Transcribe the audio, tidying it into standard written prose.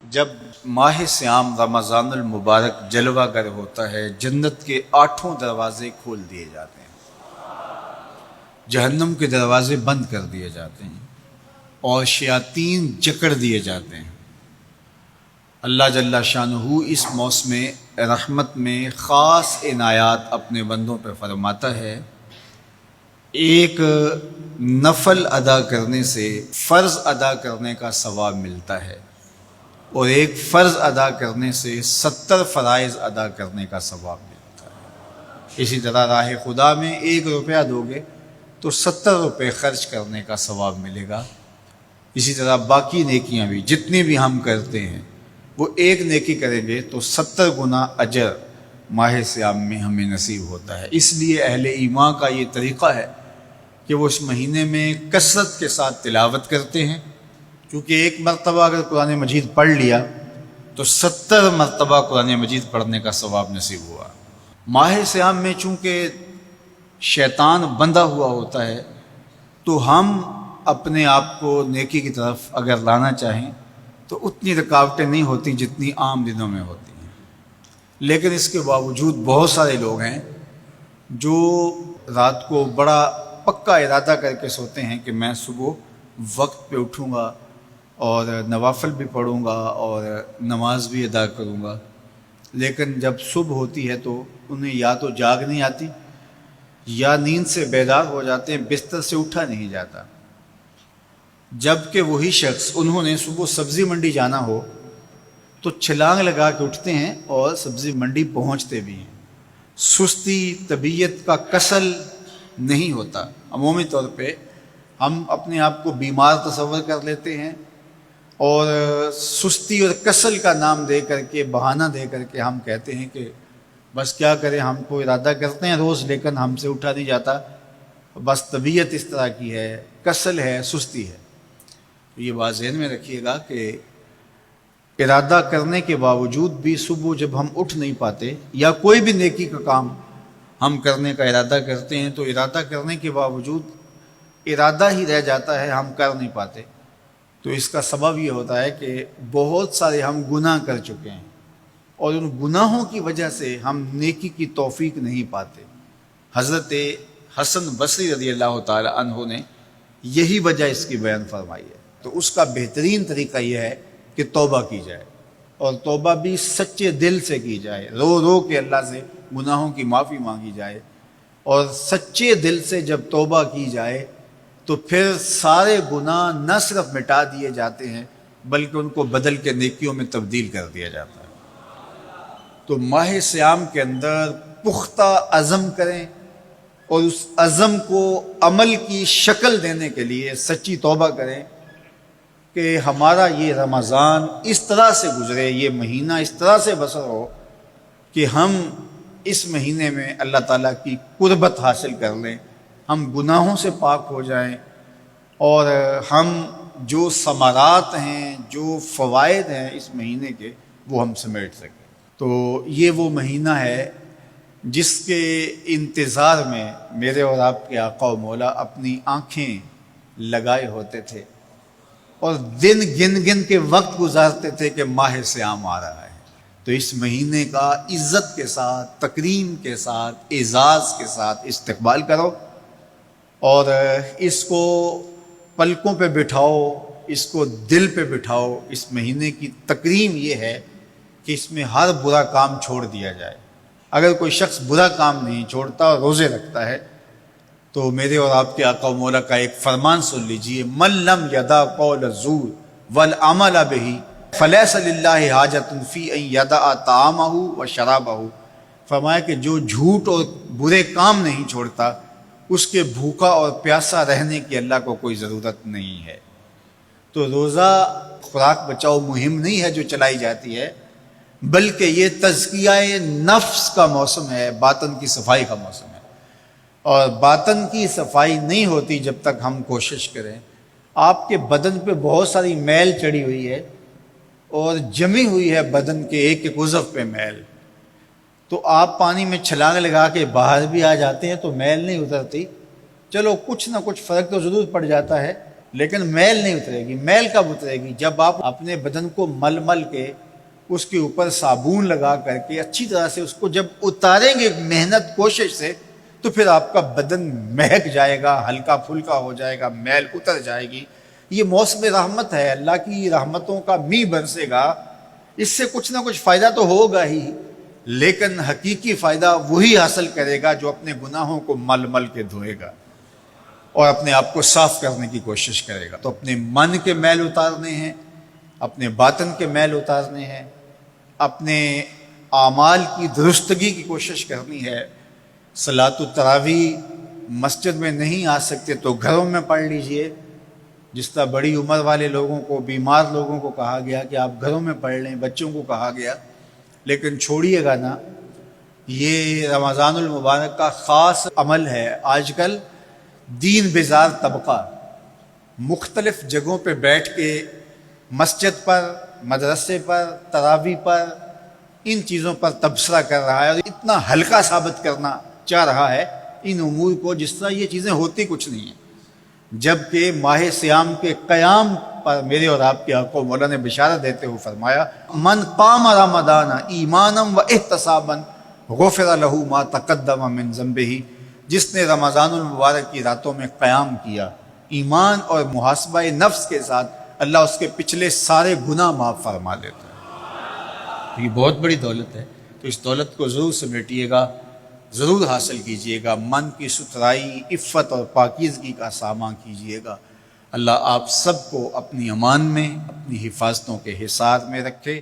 جب ماہ سیام رمضان المبارک جلوہ گر ہوتا ہے، جنت کے 8 دروازے کھول دیے جاتے ہیں، جہنم کے دروازے بند کر دیے جاتے ہیں اور شیاطین جکڑ دیے جاتے ہیں۔ اللہ جل شانہ اس موسم رحمت میں خاص عنایات اپنے بندوں پہ فرماتا ہے۔ ایک نفل ادا کرنے سے فرض ادا کرنے کا ثواب ملتا ہے اور ایک فرض ادا کرنے سے 70 فرائض ادا کرنے کا ثواب ملتا ہے۔ اسی طرح راہ خدا میں 1 روپیہ دو گے تو 70 روپے خرچ کرنے کا ثواب ملے گا۔ اسی طرح باقی نیکیاں بھی جتنی بھی ہم کرتے ہیں، وہ ایک نیکی کریں گے تو 70 گنا اجر ماہ سیام میں ہمیں نصیب ہوتا ہے۔ اس لیے اہل ایمان کا یہ طریقہ ہے کہ وہ اس مہینے میں کثرت کے ساتھ تلاوت کرتے ہیں، کیونکہ ایک مرتبہ اگر قرآن مجید پڑھ لیا تو 70 مرتبہ قرآن مجید پڑھنے کا ثواب نصیب ہوا۔ ماہ سیام میں چونکہ شیطان بندھا ہوا ہوتا ہے، تو ہم اپنے آپ کو نیکی کی طرف اگر لانا چاہیں تو اتنی رکاوٹیں نہیں ہوتی جتنی عام دنوں میں ہوتی ہیں، لیکن اس کے باوجود بہت سارے لوگ ہیں جو رات کو بڑا پکا ارادہ کر کے سوتے ہیں کہ میں صبح وقت پہ اٹھوں گا اور نوافل بھی پڑھوں گا اور نماز بھی ادا کروں گا، لیکن جب صبح ہوتی ہے تو انہیں یا تو جاگ نہیں آتی یا نیند سے بیدار ہو جاتے ہیں، بستر سے اٹھا نہیں جاتا۔ جب کہ وہی شخص انہوں نے صبح سبزی منڈی جانا ہو تو چھلانگ لگا کے اٹھتے ہیں اور سبزی منڈی پہنچتے بھی ہیں۔ سستی طبیعت کا کسل نہیں ہوتا۔ عمومی طور پہ ہم اپنے آپ کو بیمار تصور کر لیتے ہیں اور سستی اور کسل کا نام دے کر کے، بہانہ دے کر کے ہم کہتے ہیں کہ بس کیا کریں، ہم کو ارادہ کرتے ہیں روز لیکن ہم سے اٹھا نہیں جاتا، بس طبیعت اس طرح کی ہے، کسل ہے، سستی ہے۔ یہ بات ذہن میں رکھیے گا کہ ارادہ کرنے کے باوجود بھی صبح جب ہم اٹھ نہیں پاتے یا کوئی بھی نیکی کا کام ہم کرنے کا ارادہ کرتے ہیں تو ارادہ کرنے کے باوجود ارادہ ہی رہ جاتا ہے، ہم کر نہیں پاتے، تو اس کا سبب یہ ہوتا ہے کہ بہت سارے ہم گناہ کر چکے ہیں اور ان گناہوں کی وجہ سے ہم نیکی کی توفیق نہیں پاتے۔ حضرت حسن بصری رضی اللہ تعالی عنہ نے یہی وجہ اس کی بیان فرمائی ہے۔ تو اس کا بہترین طریقہ یہ ہے کہ توبہ کی جائے، اور توبہ بھی سچے دل سے کی جائے، رو رو کے اللہ سے گناہوں کی معافی مانگی جائے، اور سچے دل سے جب توبہ کی جائے تو پھر سارے گناہ نہ صرف مٹا دیے جاتے ہیں بلکہ ان کو بدل کے نیکیوں میں تبدیل کر دیا جاتا ہے۔ تو ماہ سیام کے اندر پختہ عزم کریں اور اس عزم کو عمل کی شکل دینے کے لیے سچی توبہ کریں کہ ہمارا یہ رمضان اس طرح سے گزرے، یہ مہینہ اس طرح سے بسر ہو کہ ہم اس مہینے میں اللہ تعالیٰ کی قربت حاصل کر لیں، ہم گناہوں سے پاک ہو جائیں اور ہم جو ثمرات ہیں، جو فوائد ہیں اس مہینے کے، وہ ہم سمیٹ سکیں۔ تو یہ وہ مہینہ ہے جس کے انتظار میں میرے اور آپ کے آقا و مولا اپنی آنکھیں لگائے ہوتے تھے اور دن گن گن کے وقت گزارتے تھے کہ ماہ سیام آ رہا ہے۔ تو اس مہینے کا عزت کے ساتھ، تکریم کے ساتھ، اعزاز کے ساتھ استقبال کرو اور اس کو پلکوں پہ بٹھاؤ، اس کو دل پہ بٹھاؤ۔ اس مہینے کی تکریم یہ ہے کہ اس میں ہر برا کام چھوڑ دیا جائے۔ اگر کوئی شخص برا کام نہیں چھوڑتا اور روزے رکھتا ہے تو میرے اور آپ کے آقا و مولا کا ایک فرمان سن لیجئے، من لم یدع قول الزور والعمل بہ فلیس للہ حاجۃ فی ان یدع طعامہ و شرابہ۔ فرمایا کہ جو جھوٹ اور برے کام نہیں چھوڑتا، اس کے بھوکا اور پیاسا رہنے کی اللہ کو کوئی ضرورت نہیں ہے۔ تو روزہ خوراک بچاؤ مہم نہیں ہے جو چلائی جاتی ہے، بلکہ یہ تزکیہ نفس کا موسم ہے، باطن کی صفائی کا موسم ہے، اور باطن کی صفائی نہیں ہوتی جب تک ہم کوشش کریں۔ آپ کے بدن پہ بہت ساری میل چڑھی ہوئی ہے اور جمی ہوئی ہے بدن کے ایک ایک عضو پہ میل، تو آپ پانی میں چھلانگ لگا کے باہر بھی آ جاتے ہیں تو میل نہیں اترتی، چلو کچھ نہ کچھ فرق تو ضرور پڑ جاتا ہے، لیکن میل نہیں اترے گی۔ میل کب اترے گی؟ جب آپ اپنے بدن کو مل مل کے اس کے اوپر صابون لگا کر کے اچھی طرح سے اس کو جب اتاریں گے محنت کوشش سے، تو پھر آپ کا بدن مہک جائے گا، ہلکا پھلکا ہو جائے گا، میل اتر جائے گی۔ یہ موسم رحمت ہے، اللہ کی رحمتوں کا می برسے گا، اس سے کچھ نہ کچھ فائدہ تو ہوگا ہی، لیکن حقیقی فائدہ وہی حاصل کرے گا جو اپنے گناہوں کو مل مل کے دھوئے گا اور اپنے آپ کو صاف کرنے کی کوشش کرے گا۔ تو اپنے من کے میل اتارنے ہیں، اپنے باطن کے میل اتارنے ہیں، اپنے اعمال کی درستگی کی کوشش کرنی ہے۔ صلاۃ التراویح مسجد میں نہیں آ سکتے تو گھروں میں پڑھ لیجئے، جس طرح بڑی عمر والے لوگوں کو، بیمار لوگوں کو کہا گیا کہ آپ گھروں میں پڑھ لیں، بچوں کو کہا گیا، لیکن چھوڑیے گا نا، یہ رمضان المبارک کا خاص عمل ہے۔ آج کل دین بیزار طبقہ مختلف جگہوں پہ بیٹھ کے مسجد پر، مدرسے پر، تراویح پر، ان چیزوں پر تبصرہ کر رہا ہے اور اتنا ہلکا ثابت کرنا چاہ رہا ہے ان امور کو، جس طرح یہ چیزیں ہوتی کچھ نہیں ہیں، جبکہ ماہ صیام کے قیام پر میرے اور آپ کے آقا مولا نے بشارت دیتے ہوئے فرمایا، من قام رمضان ایمانا و احتسابا غفر لہ ما تقدم من ذنبہ، جس نے رمضان المبارک کی راتوں میں قیام کیا ایمان اور محاسبہ نفس کے ساتھ، اللہ اس کے پچھلے سارے گناہ معاف فرما دیتا ہے۔ یہ بہت بڑی دولت ہے، تو اس دولت کو ضرور سمیٹیے گا، ضرور حاصل کیجئے گا، من کی ستھرائی، عفت اور پاکیزگی کا سامان کیجئے گا۔ اللہ آپ سب کو اپنی امان میں، اپنی حفاظتوں کے حصار میں رکھے۔